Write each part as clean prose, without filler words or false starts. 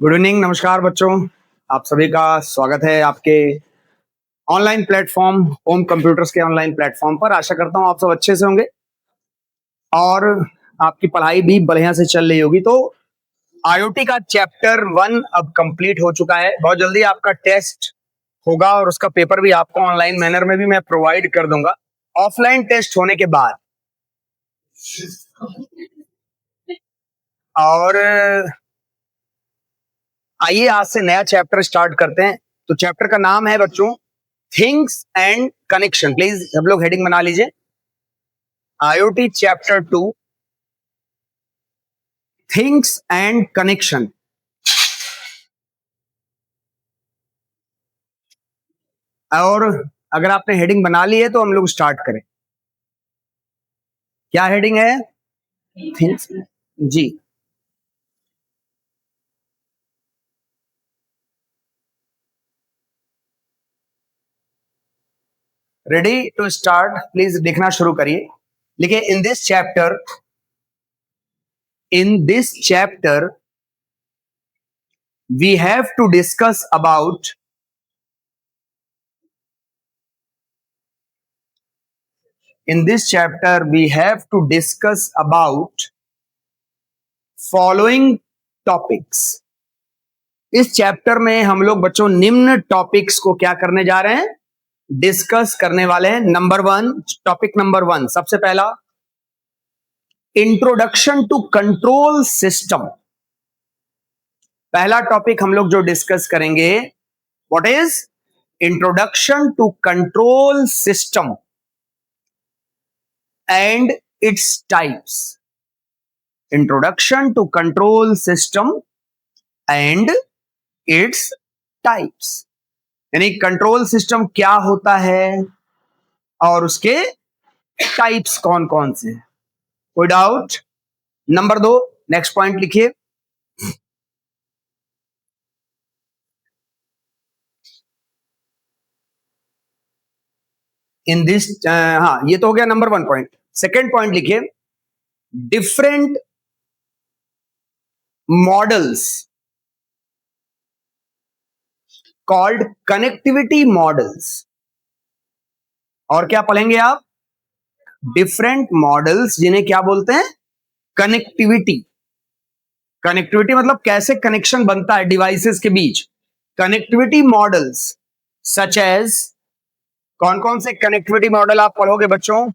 Good evening, नमस्कार बच्चों। आप सभी का स्वागत है आपके ऑनलाइन प्लेटफॉर्म होम कंप्यूटर्स के ऑनलाइन प्लेटफॉर्म पर। आशा करता हूं आप सब अच्छे से होंगे और आपकी पढ़ाई भी बढ़िया से चल रही होगी। तो आईओटी का चैप्टर 1 अब कंप्लीट हो चुका है। बहुत जल्दी आपका टेस्ट होगा और उसका पेपर भी आपको ऑनलाइन मैनर में भी मैं प्रोवाइड कर दूंगा ऑफलाइन टेस्ट होने के बाद। और आइए आज से नया चैप्टर स्टार्ट करते हैं। तो चैप्टर का नाम है बच्चों थिंग्स एंड कनेक्शन। प्लीज सब लोग हेडिंग बना लीजिए। IoT chapter 2 things and connection. और अगर आपने हेडिंग बना ली है तो हम लोग स्टार्ट करें। क्या हेडिंग है? थिंग्स। जी, रेडी टू स्टार्ट? प्लीज लिखना शुरू करिए। लिखिए in this chapter we have to discuss about in this chapter we have to discuss about following topics। इस चैप्टर में हम लोग बच्चों निम्न टॉपिक्स को क्या करने जा रहे हैं? डिस्कस करने वाले हैं। टॉपिक नंबर 1 सबसे पहला इंट्रोडक्शन टू कंट्रोल सिस्टम। पहला टॉपिक हम लोग जो डिस्कस करेंगे what is introduction to control system and its types. Introduction to control system and its types, यानी कंट्रोल सिस्टम क्या होता है और उसके टाइप्स कौन कौन से हैं। कोई डाउट? नंबर 2 नेक्स्ट पॉइंट लिखिए। इन दिस हाँ, ये तो हो गया नंबर 1 पॉइंट। सेकेंड पॉइंट लिखिए different models called connectivity models. और क्या पढ़ेंगे आप? डिफरेंट मॉडल्स जिन्हें क्या बोलते हैं? कनेक्टिविटी। कनेक्टिविटी मतलब कैसे कनेक्शन बनता है डिवाइसेस के बीच। कनेक्टिविटी मॉडल्स सच एज, कौन कौन से कनेक्टिविटी मॉडल आप पढ़ोगे बच्चों?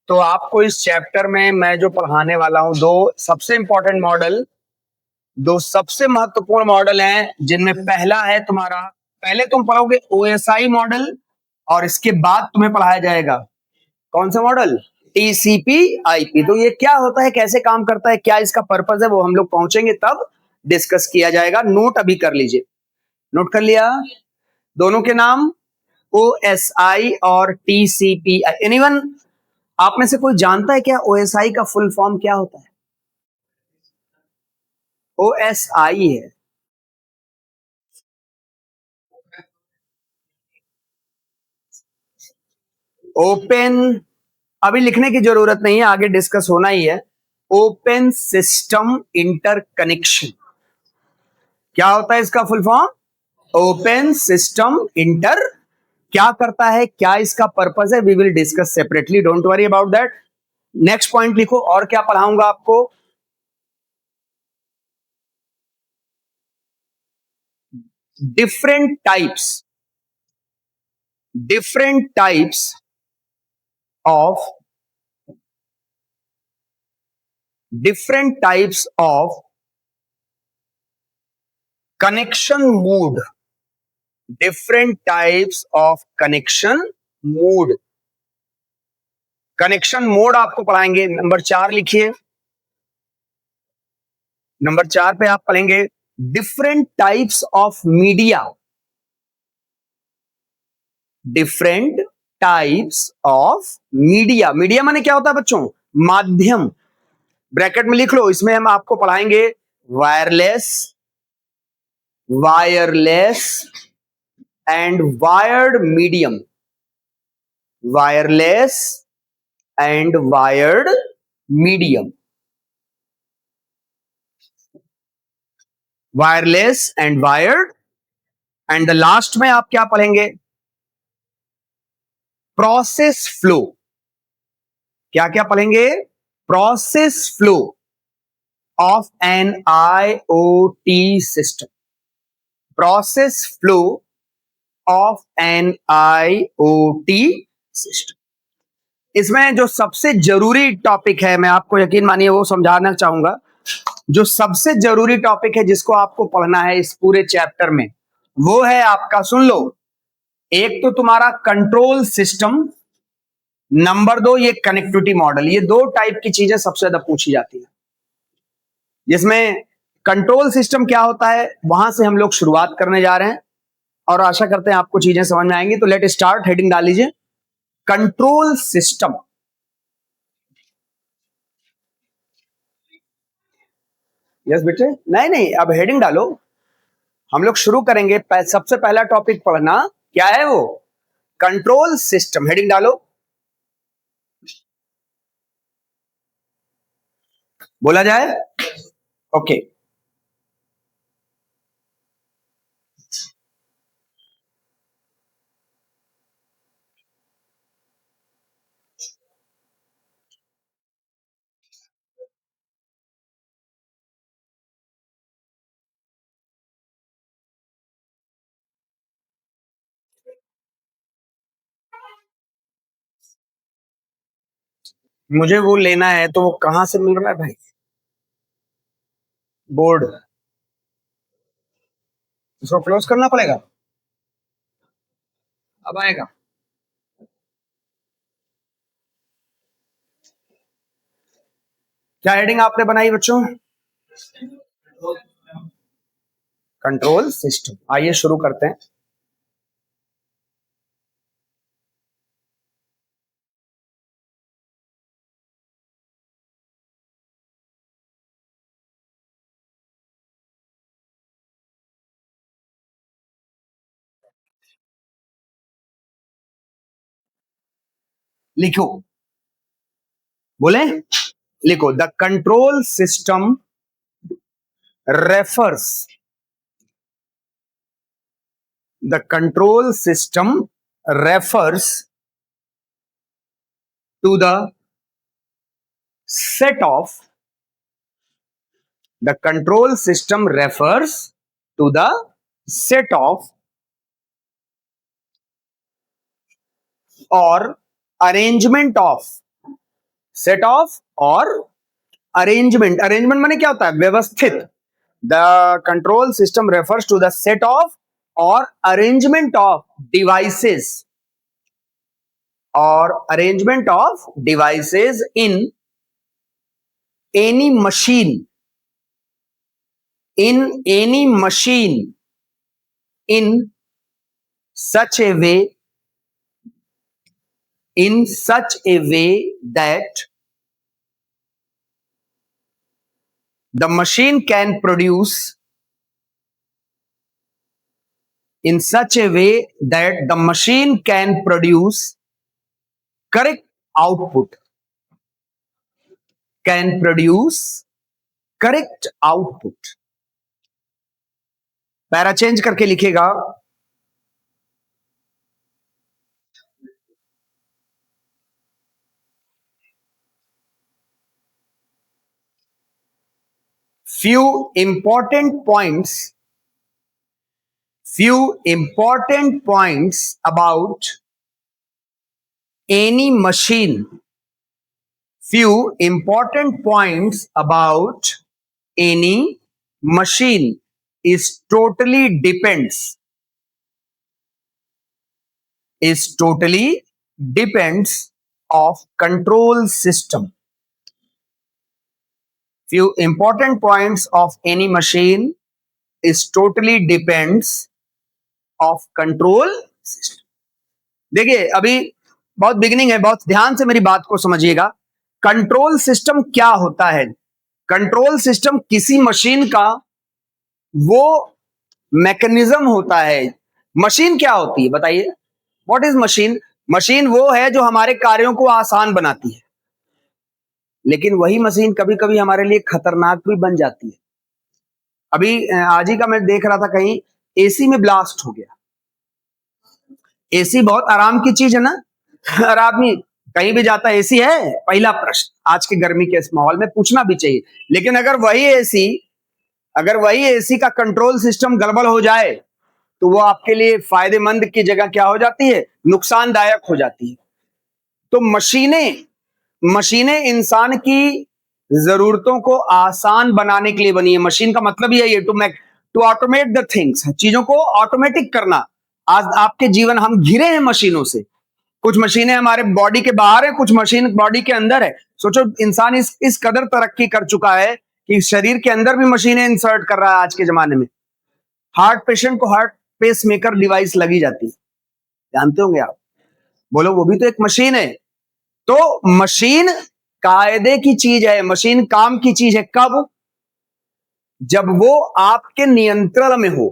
तो आपको इस चैप्टर में मैं जो पढ़ाने वाला हूं दो सबसे इंपॉर्टेंट मॉडल, दो सबसे महत्वपूर्ण मॉडल हैं, जिनमें पहला है तुम्हारा, पहले तुम पढ़ोगे ओएसआई मॉडल और इसके बाद तुम्हें पढ़ाया जाएगा कौन सा मॉडल? TCP IP. तो ये क्या होता है, कैसे काम करता है, क्या इसका पर्पस है, वो हम लोग पहुंचेंगे तब डिस्कस किया जाएगा। नोट अभी कर लीजिए। नोट कर लिया दोनों के नाम, ओएसआई और टीसीपी। एनीवन आप में से कोई जानता है क्या ओएसआई का फुल फॉर्म क्या होता है? ओएसआई है ओपन, अभी लिखने की जरूरत नहीं है, आगे डिस्कस होना ही है। Open system interconnection. क्या होता है इसका full form? Open system inter, क्या करता है, क्या इसका पर्पस है, we will discuss separately, don't worry about that. Next point लिखो। और क्या पढ़ाऊंगा आपको? Different types of different types of connection mode। different types of connection mode आपको पढ़ाएंगे। नंबर 4 लिखिए। नंबर 4 पे आप पढ़ेंगे different types of media. Different types of media. Media माने क्या होता है बच्चों? माध्यम। ब्रैकेट में लिख लो, इसमें हम आपको पढ़ाएंगे wireless, wireless and wired medium. Wireless and wired medium. Wireless and wired, and the last में आप क्या पढ़ेंगे? Process flow. क्या क्या पढ़ेंगे? Process flow of an IoT system. Process flow of an IoT system. इसमें जो सबसे जरूरी टॉपिक है, मैं आपको यकीन मानिए वो समझाना चाहूंगा, जो सबसे जरूरी टॉपिक है जिसको आपको पढ़ना है इस पूरे चैप्टर में, वो है आपका, सुन लो, एक तो तुम्हारा कंट्रोल सिस्टम, नंबर 2 ये कनेक्टिविटी मॉडल। ये दो टाइप की चीजें सबसे ज्यादा पूछी जाती है, जिसमें कंट्रोल सिस्टम क्या होता है वहां से हम लोग शुरुआत करने जा रहे हैं, और आशा करते हैं आपको चीजें समझ में आएंगी। तो लेट स्टार्ट, हेडिंग डाल लीजिए, कंट्रोल सिस्टम। यस बेटे, नहीं नहीं, अब हेडिंग डालो। हम लोग शुरू करेंगे, सबसे पहला टॉपिक पढ़ना क्या है? वो कंट्रोल सिस्टम। हेडिंग डालो, बोला जाए। ओके, मुझे वो लेना है, तो वो कहां से मिल रहा है भाई? बोर्ड, इसको क्लोज करना पड़ेगा, अब आएगा। क्या हेडिंग आपने बनाई बच्चों? Control system. आइए शुरू करते हैं। लिखो, बोले, लिखो, the control system refers, the control system refers to the set of, the control system refers to the set of or arrangement of, set of और arrangement, arrangement माने क्या होता है? व्यवस्थित। the control system refers to the set of or arrangement of devices, or arrangement of devices in any machine, in any machine, in such a way, in such a way that the machine can produce, in such a way that the machine can produce correct output, can produce correct output। Para change करके लिखेगा, few important points, few important points about any machine, few important points about any machine is totally depends, is totally depends of control system। Few important points of any machine is totally depends of control system। देखिए, अभी बहुत beginning है, बहुत ध्यान से मेरी बात को समझिएगा। कंट्रोल सिस्टम क्या होता है? कंट्रोल सिस्टम किसी मशीन का वो मैकेनिज्म होता है। मशीन क्या होती है बताइए? What is machine? मशीन वो है जो हमारे कार्यों को आसान बनाती है, लेकिन वही मशीन कभी कभी हमारे लिए खतरनाक भी बन जाती है। अभी आज ही का मैं देख रहा था कहीं एसी में ब्लास्ट हो गया। एसी बहुत आराम की चीज है ना, हर आदमी कहीं भी जाता है एसी है, पहला प्रश्न आज के गर्मी के इस माहौल में पूछना भी चाहिए। लेकिन अगर वही एसी का कंट्रोल सिस्टम गड़बड़ हो जाए तो वो आपके लिए फायदेमंद की जगह क्या हो जाती है, नुकसानदायक हो जाती है। तो मशीनें इंसान की जरूरतों को आसान बनाने के लिए बनी है। मशीन का मतलब यही है टू ऑटोमेट द थिंग्स, चीजों को ऑटोमेटिक करना। आज आपके जीवन, हम घिरे हैं मशीनों से। कुछ मशीनें हमारे बॉडी के बाहर है, कुछ मशीन बॉडी के अंदर है। सोचो इंसान इस कदर तरक्की कर चुका है कि शरीर के अंदर भी मशीनें इंसर्ट कर रहा है आज के जमाने में। हार्ट पेशेंट को हार्ट पेस मेकर डिवाइस लगी जाती है, जानते होंगे आप। बोलो वो भी तो एक मशीन है। तो मशीन कायदे की चीज है, मशीन काम की चीज है। कब? जब वो आपके नियंत्रण में हो।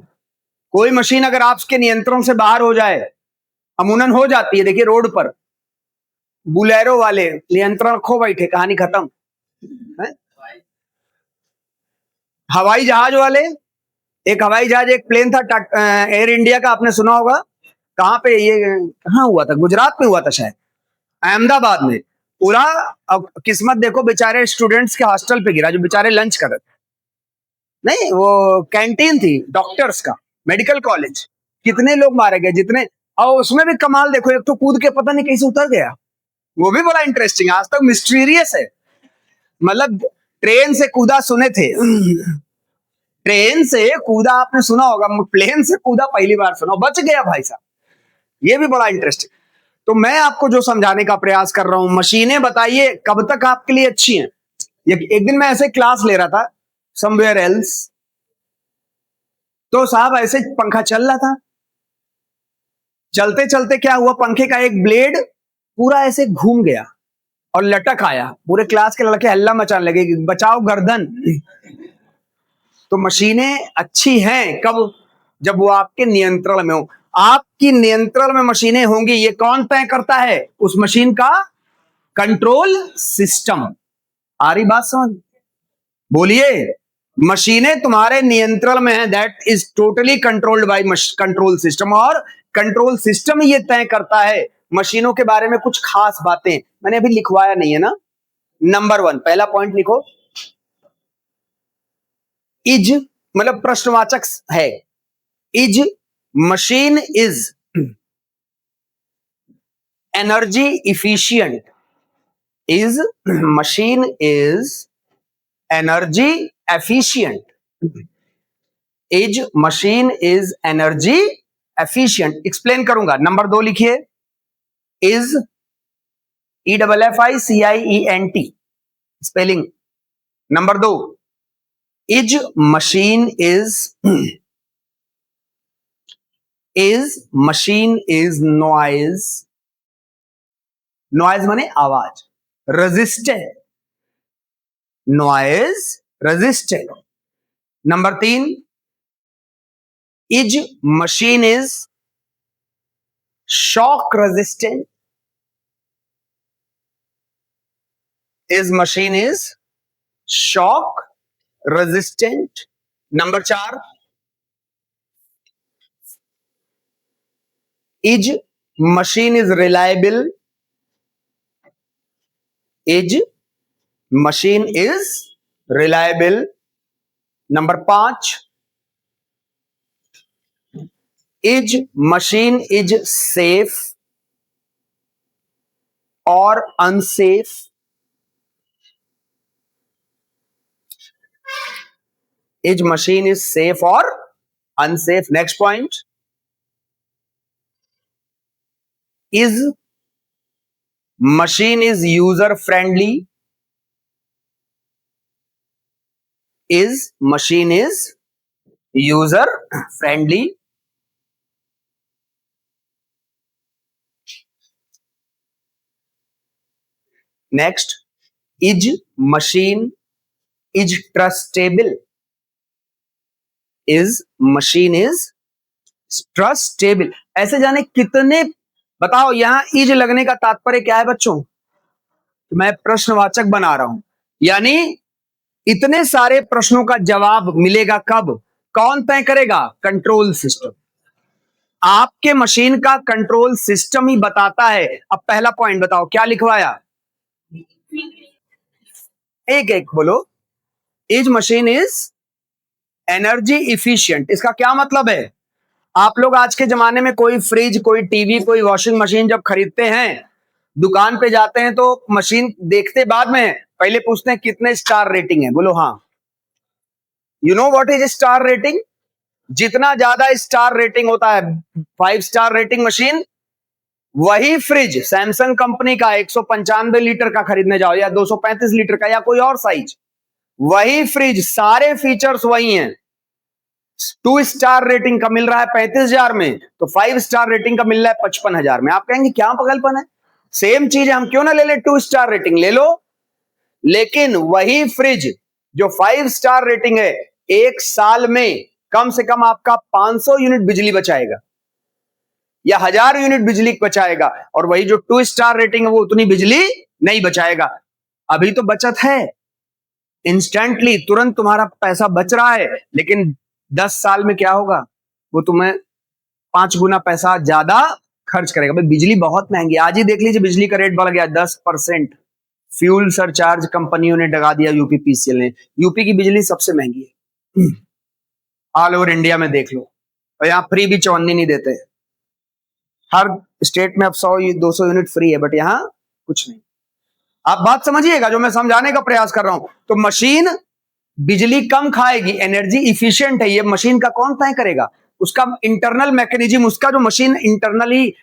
कोई मशीन अगर आपके नियंत्रण से बाहर हो जाए, अमूनन हो जाती है। देखिए रोड पर बुलेरो वाले नियंत्रण खो बैठे, कहानी खत्म है? हवाई जहाज वाले, एक हवाई जहाज, एक प्लेन था एयर इंडिया का, आपने सुना होगा। कहां पे ये, कहां हुआ था? गुजरात में हुआ था शायद, अहमदाबाद में। पूरा, अब किस्मत देखो, बेचारे स्टूडेंट्स के हॉस्टल पे गिरा जो बेचारे लंच कर रहे थे। नहीं, वो कैंटीन थी डॉक्टर्स का, मेडिकल कॉलेज। कितने लोग मारे गए, जितने, और उसमें भी कमाल देखो, एक तो कूद के पता नहीं कैसे उतर गया। वो भी बड़ा इंटरेस्टिंग, आज तक मिस्टीरियस है। मतलब ट्रेन से कूदा सुने थे, ट्रेन से कूदा आपने सुना होगा, प्लेन से कूदा पहली बार सुना, बच गया भाई साहब। ये भी बड़ा इंटरेस्टिंग। तो मैं आपको जो समझाने का प्रयास कर रहा हूं, मशीनें बताइए कब तक आपके लिए अच्छी हैं। एक दिन मैं ऐसे क्लास ले रहा था समवेयर एल्स, तो साहब ऐसे पंखा चल रहा था, चलते चलते क्या हुआ, पंखे का एक ब्लेड पूरा ऐसे घूम गया और लटक आया। पूरे क्लास के लड़के हल्ला मचाने लगे, बचाओ गर्दन। तो मशीनें अच्छी हैं कब? जब वो आपके नियंत्रण में हो। आपकी नियंत्रण में मशीनें होंगी, ये कौन तय करता है? उस मशीन का कंट्रोल सिस्टम। आ रही बात समझ? बोलिए। मशीनें तुम्हारे नियंत्रण में है, that is totally controlled by control system. और कंट्रोल सिस्टम ये तय करता है मशीनों के बारे में कुछ खास बातें। मैंने अभी लिखवाया नहीं है ना। नंबर 1, पहला पॉइंट लिखो, इज मतलब प्रश्नवाचक है। Is machine is energy efficient. Is machine is energy efficient. Is machine is energy efficient. Explain करूंगा। नंबर 2 लिखिए, is EFFICIENT spelling. Number 2, is machine is noise. Noise माने आवाज, resistant, noise resistant. Number 3, is machine is shock resistant. Is machine is shock resistant. Number 4, is machine is reliable. Is machine is reliable. Number 5, is machine is safe और unsafe. Is machine is safe और unsafe. Next point, is machine is user friendly. Is machine is user friendly. Next, is machine is trustable. Is machine is trustable. ऐसे जाने कितने, बताओ यहां is लगने का तात्पर्य क्या है बच्चों? मैं प्रश्नवाचक बना रहा हूं, यानी इतने सारे प्रश्नों का जवाब मिलेगा कब? कौन तय करेगा? Control system. आपके मशीन का कंट्रोल सिस्टम ही बताता है। अब पहला पॉइंट बताओ, क्या लिखवाया? एक एक बोलो। Is machine is energy efficient. इसका क्या मतलब है? आप लोग आज के जमाने में कोई फ्रिज, कोई टीवी, कोई वॉशिंग मशीन जब खरीदते हैं, दुकान पे जाते हैं तो मशीन देखते बाद में पहले पूछते हैं कितने स्टार रेटिंग है। बोलो हाँ। You know what is star rating? जितना ज्यादा स्टार रेटिंग होता है, 5 स्टार रेटिंग मशीन, वही फ्रिज सैमसंग कंपनी का 195 लीटर का खरीदने जाओ या 235 लीटर का या कोई और साइज, वही फ्रिज, सारे फीचर्स वही हैं। 2 स्टार रेटिंग का मिल रहा है 35,000 में, तो 5 स्टार रेटिंग का मिल रहा है 55,000 में। आप कहेंगे क्या पगलपन है, सेम चीज है, हम क्यों ना ले ले? 2 स्टार रेटिंग ले लो। लेकिन वही फ्रिज जो 5 स्टार रेटिंग है, 1 साल में कम से कम आपका 500 यूनिट बिजली बचाएगा या 1000 यूनिट बिजली बचाएगा, और वही जो 2 स्टार रेटिंग है वो उतनी बिजली नहीं बचाएगा। अभी तो बचत है, इंस्टेंटली तुरंत तुम्हारा पैसा बच रहा है, लेकिन 10 साल में क्या होगा? वो तुम्हें 5 गुना पैसा ज्यादा खर्च करेगा। भाई बिजली बहुत महंगी है। आज ही देख लीजिए बिजली का रेट बढ़ गया 10%। फ्यूल सरचार्ज कंपनियों ने लगा दिया, यूपीपीसीएल ने। यूपी की बिजली सबसे महंगी है, ऑल ओवर इंडिया में देख लो। और यहाँ फ्री भी चवन्नी नहीं देते। हर स्टेट में अब 100-200 यूनिट फ्री है, बट यहाँ कुछ नहीं। आप बात समझिएगा जो मैं समझाने का प्रयास कर रहा हूं। तो मशीन बिजली कम खाएगी, एनर्जी इफिशिएंट है, ये मशीन का कौन तय करेगा? उसका इंटरनल मैकेनिज्म, उसका जो मशीन इंटरनली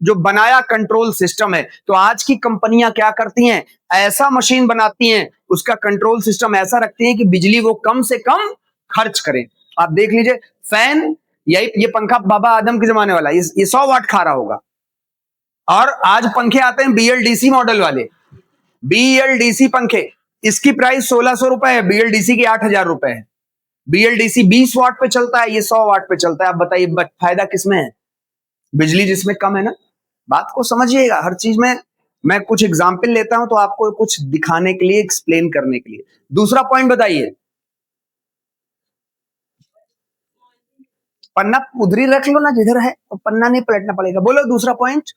जो बनाया कंट्रोल सिस्टम है। तो आज की कंपनियां क्या करती हैं? ऐसा मशीन बनाती हैं, उसका कंट्रोल सिस्टम ऐसा रखती हैं कि बिजली वो कम से कम खर्च करें। आप देख लीजिए फैन, ये पंखा बाबा आदम के जमाने वाला, ये 100 वाट खा रहा होगा। और आज पंखे आते हैं बीएलडीसी मॉडल वाले, बीएलडीसी पंखे, इसकी प्राइस 1600 रुपए है, बीएलडीसी की 8,000 रुपए है। बीएलडीसी 20 वाट पे चलता है, ये 100 वाट पे चलता है। आप बताइए फायदा किसमें है? बिजली जिसमें कम है ना। बात को समझिएगा, हर चीज में मैं कुछ एग्जाम्पल लेता हूं तो आपको कुछ दिखाने के लिए, एक्सप्लेन करने के लिए। दूसरा पॉइंट बताइए। पन्ना उधर ही रख लो ना जिधर है, और पन्ना नहीं पलटना पड़ेगा। बोलो दूसरा point.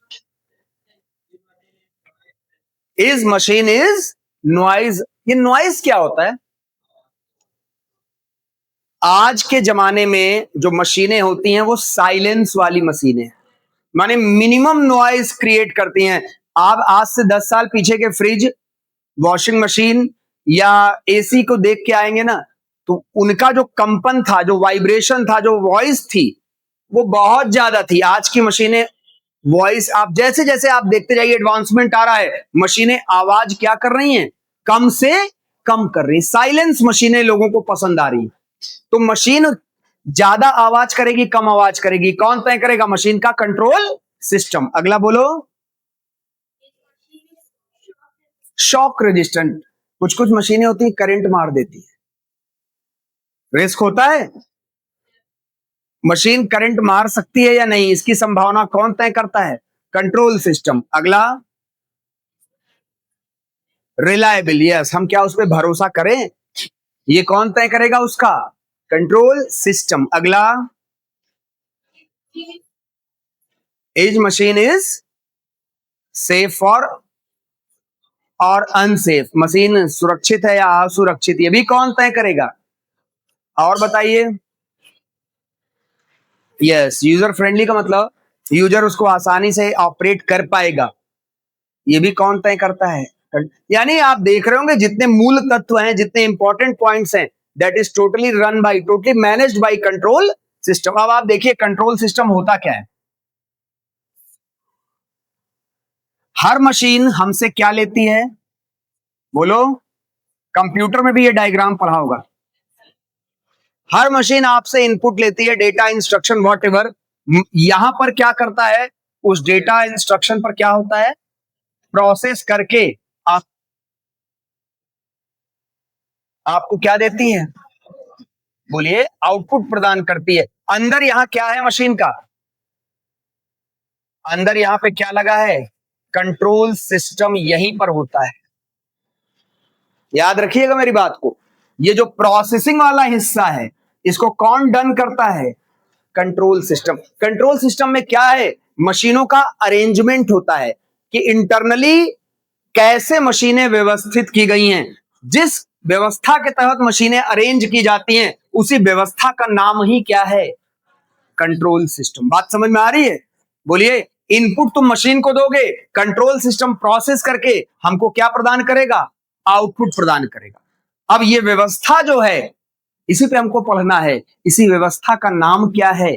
Is machine is noise. ये नॉइज क्या होता है? आज के जमाने में जो मशीनें होती हैं वो साइलेंस वाली मशीनें, माने मिनिमम नॉइज क्रिएट करती हैं। आप आज से 10 साल पीछे के फ्रिज, वॉशिंग मशीन या एसी को देख के आएंगे ना, तो उनका जो कंपन था, जो वाइब्रेशन था, जो वॉइस थी, वो बहुत ज्यादा थी। आज की मशीनें वॉइस, आप जैसे जैसे आप देखते जाइए एडवांसमेंट आ रहा है, मशीनें आवाज क्या कर रही हैं? कम से कम कर रही। साइलेंस मशीनें लोगों को पसंद आ रही। तो मशीन ज्यादा आवाज करेगी, कम आवाज करेगी, कौन तय करेगा? मशीन का कंट्रोल सिस्टम। अगला बोलो। Shock resistant. कुछ कुछ मशीनें होती हैं करंट मार देती है, रिस्क होता है। मशीन करंट मार सकती है या नहीं, इसकी संभावना कौन तय करता है? Control system. अगला रिलायबल। यस, हम क्या उस पर भरोसा करें, ये कौन तय करेगा? उसका कंट्रोल सिस्टम। अगला as machine is safe for और अनसेफ। मशीन सुरक्षित है या असुरक्षित, ये भी कौन तय करेगा? और बताइए। यस, यूजर फ्रेंडली का मतलब यूजर उसको आसानी से ऑपरेट कर पाएगा, ये भी कौन तय करता है? यानी आप देख रहे होंगे जितने मूल तत्व हैं, जितने इंपॉर्टेंट पॉइंट्स हैं, that is totally run by, totally managed by control system. अब आप देखिए कंट्रोल सिस्टम होता क्या है। हर मशीन हमसे क्या लेती है? बोलो। कंप्यूटर में भी ये डायग्राम पढ़ा होगा। हर मशीन आपसे इनपुट लेती है, डेटा, इंस्ट्रक्शन, व्हाटएवर। यहां पर क्या करता है? उस डेटा इंस्ट्रक्शन पर क्या होता है? प्रोसेस करके आप आपको क्या देती है? बोलिए। आउटपुट प्रदान करती है। अंदर यहां क्या है मशीन का? अंदर यहां पे क्या लगा है? कंट्रोल सिस्टम यहीं पर होता है। याद रखिएगा मेरी बात को। ये जो प्रोसेसिंग वाला हिस्सा है इसको कौन डन करता है? Control system. कंट्रोल सिस्टम में क्या है? मशीनों का अरेंजमेंट होता है कि इंटरनली कैसे मशीनें व्यवस्थित की गई हैं। जिस व्यवस्था के तहत मशीनें अरेंज की जाती हैं उसी व्यवस्था का नाम ही क्या है? Control system. बात समझ में आ रही है? बोलिए। इनपुट तुम मशीन को दोगे, कंट्रोल सिस्टम प्रोसेस करके हमको क्या प्रदान करेगा? आउटपुट प्रदान करेगा। अब ये व्यवस्था जो है इसी पे हमको पढ़ना है। इसी व्यवस्था का नाम क्या है?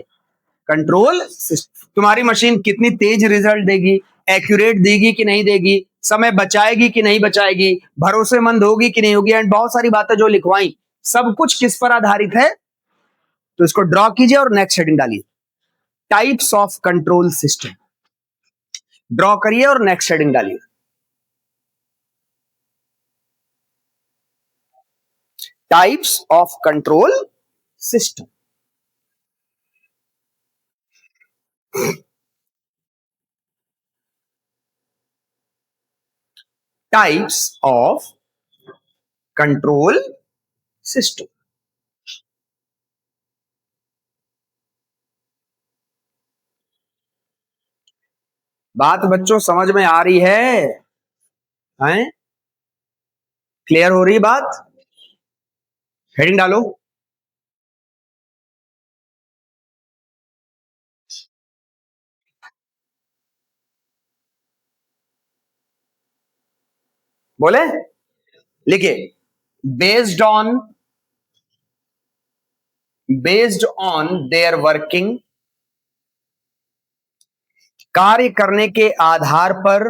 Control system. तुम्हारी मशीन कितनी तेज रिजल्ट देगी, एक्यूरेट देगी कि नहीं देगी, समय बचाएगी कि नहीं बचाएगी, भरोसेमंद होगी कि नहीं होगी, एंड बहुत सारी बातें जो लिखवाई, सब कुछ किस पर आधारित है? तो इसको ड्रॉ कीजिए और नेक्स्ट हेडिंग डालिए, types of control system. Draw करिए और नेक्स्ट हेडिंग डालिए, types of control system. Types of control system. बात बच्चों समझ में आ रही है? हैं? क्लियर हो रही बात? हेडिंग डालो। बोले? लिखिए, बेस्ड ऑन देयर वर्किंग, कार्य करने के आधार पर,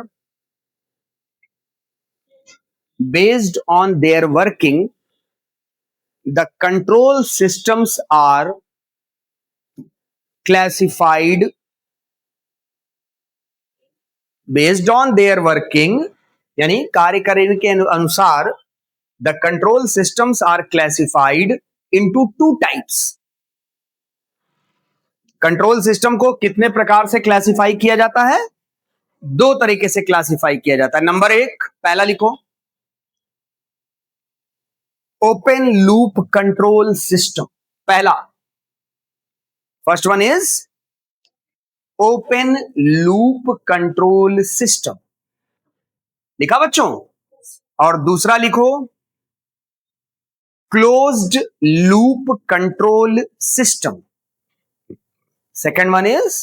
based on their working the control systems are classified, based on their working यानी कार्य करने के अनुसार, the control systems are classified into two types. Control system को कितने प्रकार से क्लासिफाई किया जाता है? दो तरीके से क्लासिफाई किया जाता है। नंबर एक, पहला लिखो, ओपन लूप कंट्रोल सिस्टम। पहला, first one is open loop control system, लिखा बच्चों? और दूसरा लिखो, closed loop control system. Second one is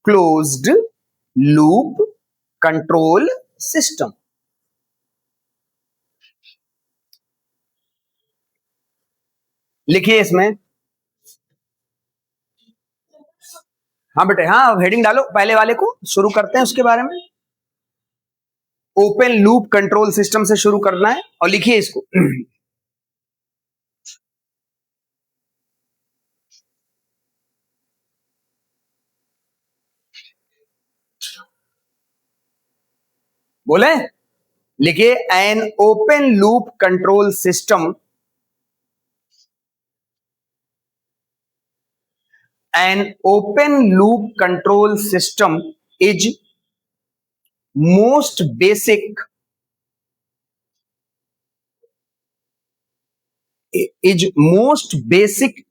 closed loop control system. लिखिए इसमें। हाँ बेटे, हाँ हेडिंग डालो, पहले वाले को शुरू करते हैं उसके बारे में। ओपन लूप कंट्रोल सिस्टम से शुरू करना है और लिखिए इसको। बोले? लिखिए, an open loop control system, an open loop control system is most basic,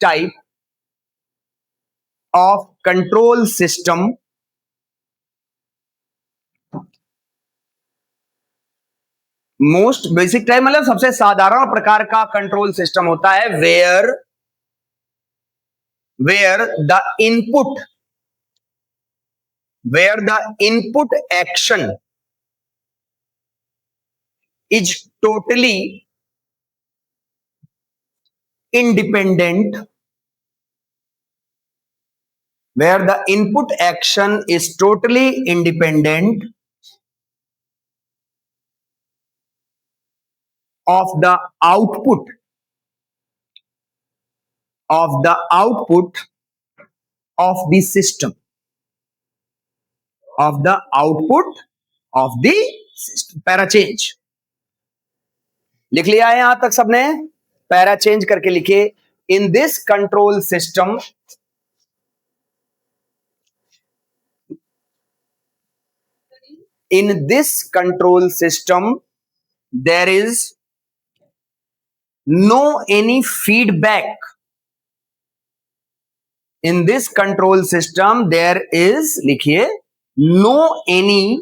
type of control system, most basic type मतलब सबसे साधारण प्रकार का कंट्रोल सिस्टम होता है, where the input action is totally independent, where the input action is totally independent of the output of the system, para change. लिख लिया है यहां तक सबने? पैरा चेंज करके लिखे, in this control system, there is no any feedback in this control system there is, लिखिए, no any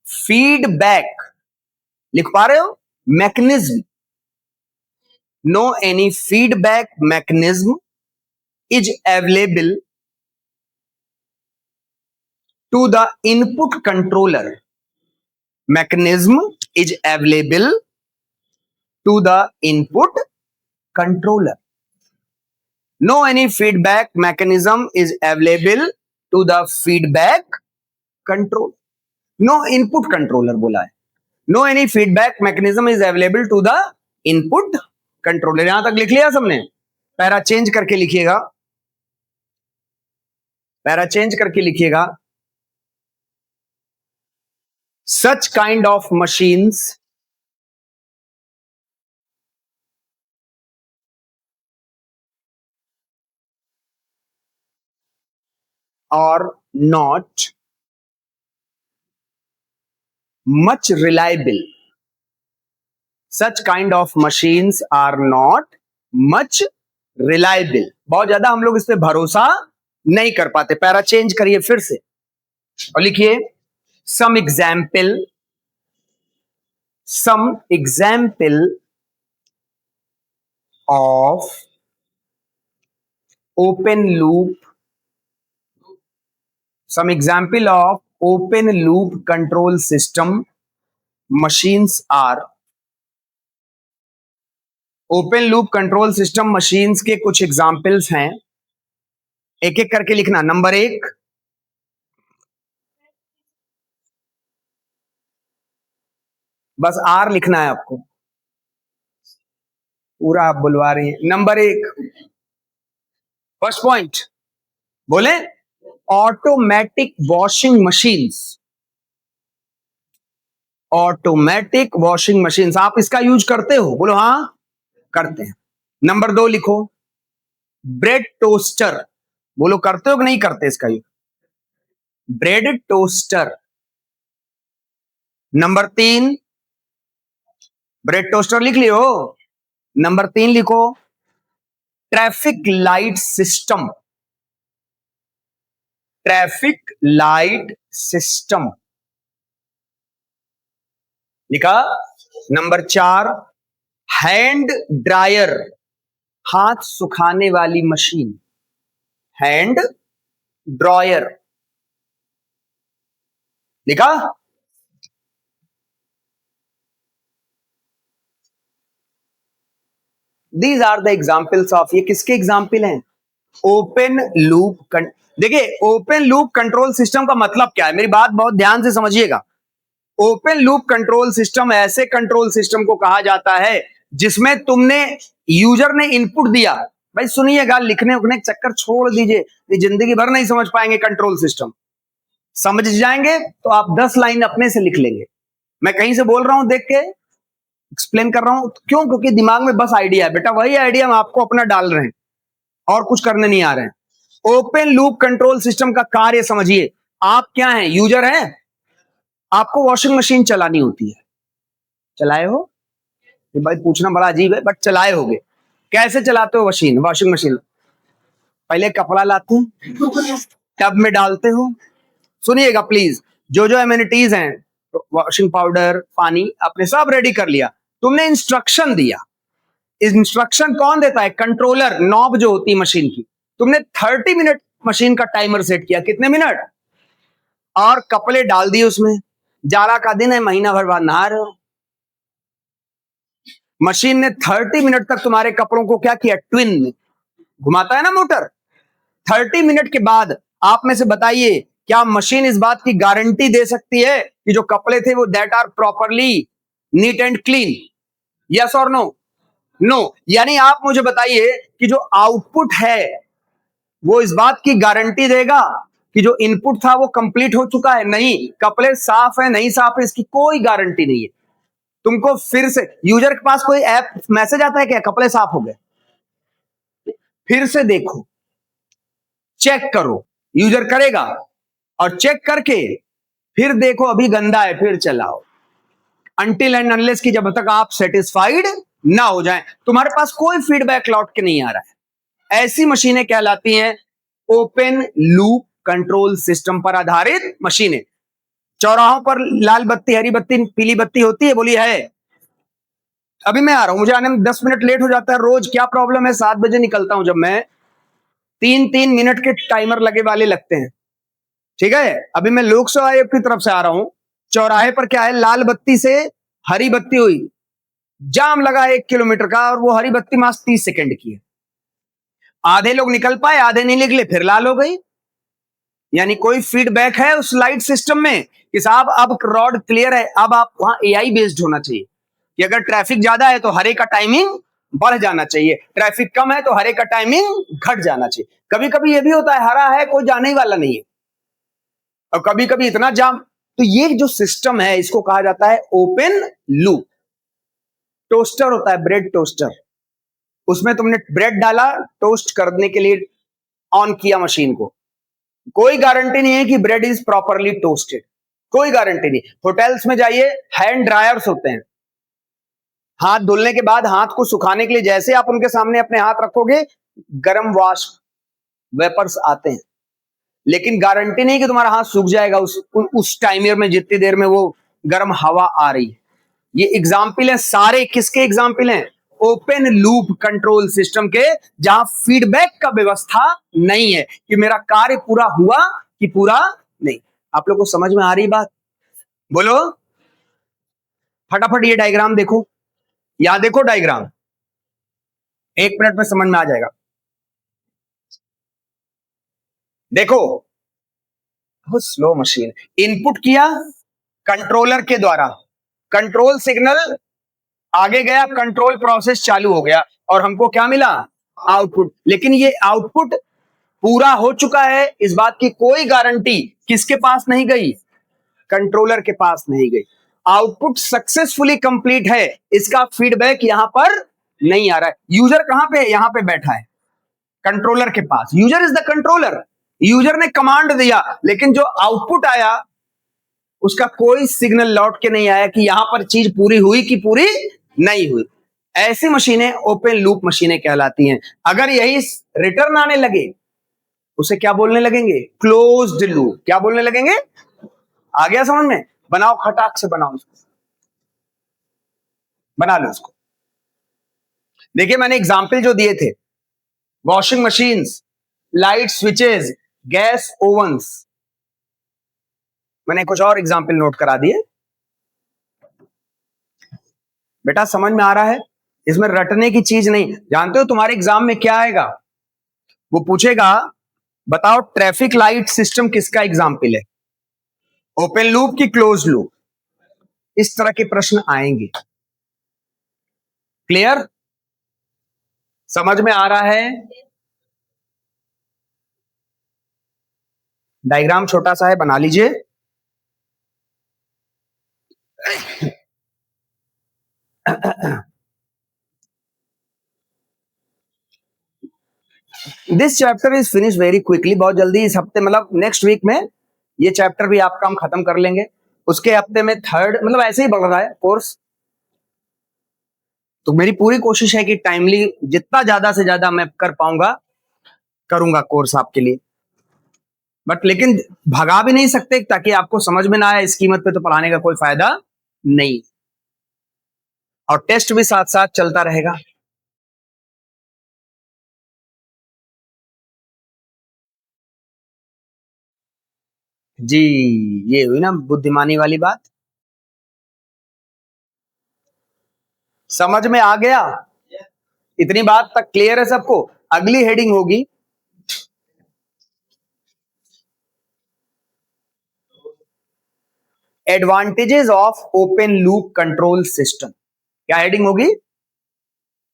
feedback, लिख पा रहे हो, mechanism, no any feedback mechanism is available to the input controller, mechanism is available to the input controller. No any feedback mechanism is available to the feedback control. No input controller बोला है. No any feedback mechanism is available to the input controller. यहां तक लिख लिया सबने? Para change करके लिखिएगा, para change करके लिखिएगा. Such kind of machines are not much reliable. Such kind of machines are not much reliable. बहुत ज्यादा हम लोग इस पे भरोसा नहीं कर पाते. पैरा चेंज करिए फिर से और लिखिए some example of open loop, some example of open loop control system machines are, open loop control system machines के कुछ एग्जाम्पल्स हैं, एक एक करके लिखना. नंबर 1, बस आर लिखना है आपको, पूरा आप बुलवा रही हैं. नंबर 1, फर्स्ट पॉइंट बोले, automatic washing machines. Automatic washing machines, आप इसका यूज करते हो? बोलो हाँ करते हैं. नंबर 2 लिखो, ब्रेड टोस्टर. बोलो करते हो कि नहीं करते इसका use? Bread toaster. Number 3, bread toaster लिख लियो. नंबर 3 लिखो, traffic light system. Traffic light system लिखा. नंबर 4, हैंड ड्रायर, हाथ सुखाने वाली मशीन. हैंड ड्रायर लिखा. These are the examples of, ये किसके एग्जाम्पल हैं? Open loop. देखिए ओपन लूप कंट्रोल सिस्टम का मतलब क्या है, मेरी बात बहुत ध्यान से समझिएगा. ओपन लूप कंट्रोल सिस्टम ऐसे कंट्रोल सिस्टम को कहा जाता है जिसमें तुमने, यूजर ने इनपुट दिया. भाई सुनिएगा, लिखने उखने चक्कर छोड़ दीजिए, ये जिंदगी भर नहीं समझ पाएंगे कंट्रोल सिस्टम. समझ जाएंगे तो आप 10 लाइन अपने से लिख लेंगे. मैं कहीं से बोल रहा हूं देख के एक्सप्लेन कर रहा हूं, क्यों? क्योंकि दिमाग में बस आइडिया है बेटा, वही आइडिया हम आपको अपना डाल रहे हैं और कुछ करने नहीं आ रहे हैं. ओपन लूप कंट्रोल सिस्टम का कार्य समझिए. आप क्या हैं? यूजर हैं. आपको वॉशिंग मशीन चलानी होती है, चलाए हो? ये भाई पूछना बड़ा अजीब है, बट चलाए होगे. कैसे चलाते हो वॉशिंग मशीन? पहले कपड़ा लाते हो, टब में डालते हो. सुनिएगा प्लीज, जो जो एमिनिटीज हैं, वॉशिंग पाउडर, पानी, आपने सब रेडी कर लिया. तुमने इंस्ट्रक्शन दिया. इंस्ट्रक्शन कौन देता है? कंट्रोलर, नॉब जो होती है मशीन की. तुमने 30 मिनट मशीन का टाइमर सेट किया. कितने मिनट? और कपड़े डाल दिए उसमें. जाड़ा का दिन है, महीना भर बाद नहा रहे हो. मशीन ने 30 मिनट तक तुम्हारे कपड़ों को क्या किया? ट्विन में घुमाता है ना मोटर. 30 मिनट के बाद आप में से बताइए, क्या मशीन इस बात की गारंटी दे सकती है कि जो कपड़े थे वो that are properly neat and clean? Yes और नो? नो. यानी आप मुझे बताइए कि जो आउटपुट है वो इस बात की गारंटी देगा कि जो इनपुट था वो कंप्लीट हो चुका है? नहीं. कपड़े साफ है नहीं साफ है इसकी कोई गारंटी नहीं है. तुमको फिर से, यूजर के पास कोई ऐप मैसेज आता है क्या कपड़े साफ हो गए? फिर से देखो, चेक करो. यूजर करेगा और चेक करके फिर देखो अभी गंदा है, फिर चलाओ. अनटिल एंड अनलेस की जब तक आप सेटिस्फाइड ना हो जाए, तुम्हारे पास कोई फीडबैक लौट के नहीं आ रहा है, ऐसी मशीनें कहलाती हैं ओपन लूप कंट्रोल सिस्टम पर आधारित मशीनें। चौराहों पर लाल बत्ती, हरी बत्ती, पीली बत्ती होती है, बोलिए है। अभी मैं आ रहा हूं, मुझे आने में 10 मिनट लेट हो जाता है रोज, क्या प्रॉब्लम है? 7 बजे निकलता हूं जब मैं, 3-3 मिनट के टाइमर लगे वाले लगते हैं, ठीक है। अभी मैं लोक सेवा आयोग की तरफ से आ रहा हूं, चौराहे पर क्या है, लाल बत्ती से हरी बत्ती हुई, जाम लगा 1 किलोमीटर का, और वो हरी बत्ती मात्र 30 सेकंड की है। आधे लोग निकल पाए, आधे नहीं निकले, फिर लाल हो गई। यानी कोई फीडबैक है उस लाइट सिस्टम में कि साहब अब रोड क्लियर है। अब आप वहां एआई बेस्ड होना चाहिए कि अगर ट्रैफिक ज्यादा है तो हरे का टाइमिंग बढ़ जाना चाहिए, ट्रैफिक कम है तो हरे का टाइमिंग घट जाना चाहिए। कभी कभी ये भी होता है हरा है कोई जाने ही वाला नहीं है, और कभी कभी इतना जाम। तो ये जो सिस्टम है इसको कहा जाता है ओपन लूप। टोस्टर होता है, ब्रेड टोस्टर, उसमें तुमने ब्रेड डाला, टोस्ट करने के लिए ऑन किया मशीन को, कोई गारंटी नहीं है कि ब्रेड इज प्रॉपरली टोस्टेड, कोई गारंटी नहीं। होटल्स में जाइए, हैंड ड्रायर्स होते हैं, हाथ धुलने के बाद हाथ को सुखाने के लिए जैसे आप उनके सामने अपने हाथ रखोगे, गर्म वाष्प वेपर्स आते हैं, लेकिन गारंटी नहीं कि तुम्हारा हाथ सूख जाएगा उस टाइमर में, जितनी देर में वो गर्म हवा आ रही है। ये एग्जाम्पल है सारे, किसके एग्जाम्पल हैं? ओपन लूप कंट्रोल सिस्टम के, जहां फीडबैक का व्यवस्था नहीं है कि मेरा कार्य पूरा हुआ कि पूरा नहीं। आप लोग को समझ में आ रही बात? बोलो फटाफट, ये डायग्राम देखो, यहां देखो डायग्राम, 1 मिनट में समझ में आ जाएगा। देखो, बहुत स्लो मशीन, इनपुट किया कंट्रोलर के द्वारा, कंट्रोल सिग्नल आगे गया, कंट्रोल प्रोसेस चालू हो गया, और हमको क्या मिला? आउटपुट। लेकिन ये आउटपुट पूरा हो चुका है, इस बात की कोई गारंटी किसके पास नहीं गई? कंट्रोलर के पास नहीं गई। आउटपुट सक्सेसफुली कंप्लीट है, इसका फीडबैक यहां पर नहीं आ रहा है। यूजर कहां पे है? यहां पे बैठा है कंट्रोलर के पास। User is the controller, user ने कमांड दिया, लेकिन जो आउटपुट आया उसका कोई सिग्नल लौट के नहीं आया कि यहां पर चीज पूरी हुई कि पूरी नहीं हुई। ऐसी मशीनें ओपन लूप मशीनें कहलाती हैं। अगर यही रिटर्न आने लगे, उसे क्या बोलने लगेंगे? Closed loop. क्या बोलने लगेंगे? आ गया समझ में? बनाओ, खटाक से बनाओ इसको, बना लो इसको। देखिए मैंने एग्जाम्पल जो दिए थे, washing machines, light switches, gas ovens, मैंने कुछ और एग्जाम्पल नोट करा दिए। बेटा समझ में आ रहा है? इसमें रटने की चीज नहीं। जानते हो तुम्हारे एग्जाम में क्या आएगा? वो पूछेगा बताओ ट्रैफिक लाइट सिस्टम किसका एग्जाम्पल है, ओपन लूप की क्लोज लूप? इस तरह के प्रश्न आएंगे। क्लियर? समझ में आ रहा है? डायग्राम छोटा सा है, बना लीजिए। This chapter is finish very quickly, बहुत जल्दी इस हफ्ते, मतलब नेक्स्ट वीक में ये चैप्टर भी आपका हम खत्म कर लेंगे। उसके हफ्ते में थर्ड, मतलब ऐसे ही बढ़ रहा है कोर्स। तो मेरी पूरी कोशिश है कि टाइमली जितना ज्यादा से ज्यादा मैं कर पाऊंगा करूंगा कोर्स आपके लिए, बट लेकिन भगा भी नहीं सकते, ताकि आपको समझ में ना आए इस कीमत पे तो पढ़ाने का कोई फायदा नहीं। और टेस्ट भी साथ साथ चलता रहेगा। जी, ये हुई ना बुद्धिमानी वाली बात। समझ में आ गया? इतनी बात तक क्लियर है सबको? अगली हेडिंग होगी advantages of open loop control system. क्या हेडिंग होगी?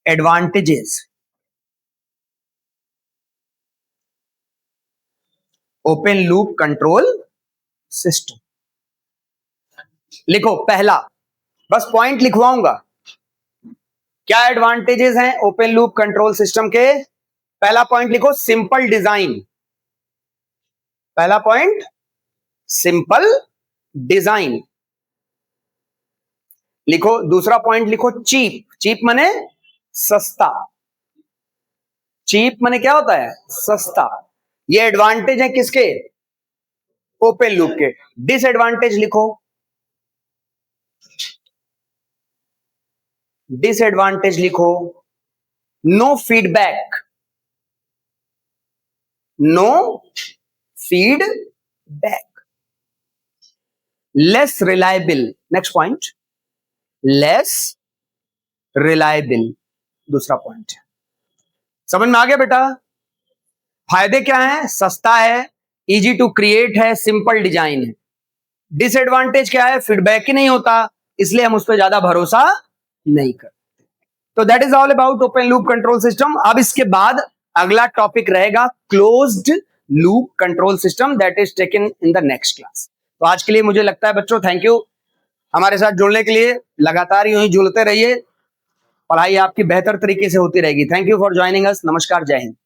Advantages open loop control system. लिखो पहला, बस पॉइंट लिखवाऊंगा। क्या एडवांटेजेस हैं ओपन लूप कंट्रोल सिस्टम के? पहला पॉइंट लिखो, सिंपल डिजाइन। पहला पॉइंट, सिंपल डिजाइन। लिखो, दूसरा पॉइंट लिखो, चीप। चीप माने सस्ता। चीप माने क्या होता है? सस्ता। ये एडवांटेज है किसके? ओपन लूप के। डिसएडवांटेज लिखो, डिसएडवांटेज लिखो, no feedback, no feedback, less reliable. Next point, less reliable, दूसरा पॉइंट। समझ में आ गया बेटा? फायदे क्या है? सस्ता है, इजी टू क्रिएट है, सिंपल डिजाइन है। डिसएडवांटेज क्या है? फीडबैक ही नहीं होता, इसलिए हम उस पर ज्यादा भरोसा नहीं करते। तो that is all about open loop control system. अब इसके बाद अगला टॉपिक रहेगा closed loop control system, that is taken in the next class. तो आज के लिए मुझे लगता है बच्चों, थैंक यू हमारे साथ जुड़ने के लिए। लगातार यूं ही जुड़ते रहिए, पढ़ाई आपकी बेहतर तरीके से होती रहेगी। Thank you for joining us. नमस्कार, जय हिंद।